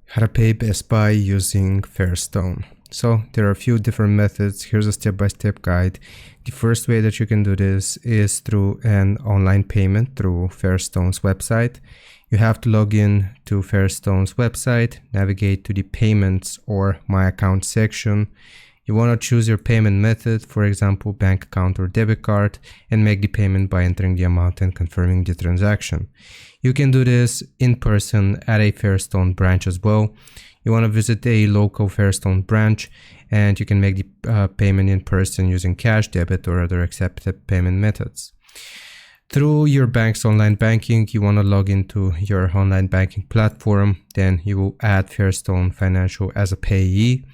How to pay Best Buy using Fairstone. So there are a few different methods. Here's a step-by-step guide. The first way that you can do this is through an online payment through Fairstone's website. You have to log in to Fairstone's website, navigate to the payments or my account section. You want to choose your payment method, for example, bank account or debit card, and make the payment by entering the amount and confirming the transaction. You can do this in person at a Fairstone branch as well. You want to visit a local Fairstone branch and you can make the payment in person using cash, debit, or other accepted payment methods. Through your bank's online banking, you want to log into your online banking platform. Then you will add Fairstone Financial as a payee.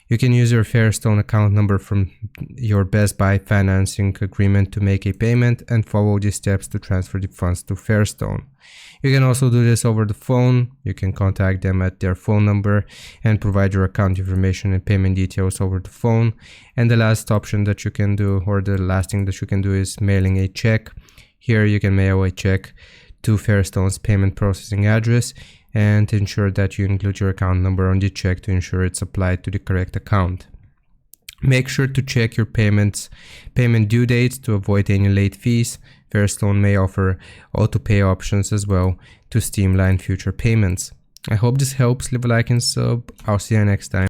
You can use your Fairstone account number from your Best Buy financing agreement to make a payment and follow the steps to transfer the funds to Fairstone. You can also do this over the phone. You can contact them at their phone number and provide your account information and payment details over the phone. And the last option that you can do, or the last thing that you can do, is mailing a check. Here you can mail a check to Fairstone's payment processing address and ensure that you include your account number on the check to ensure it's applied to the correct account. Make sure to check your payment due dates to avoid any late fees. Fairstone may offer auto-pay options as well to streamline future payments. I hope this helps. Leave a like and sub. I'll see you next time.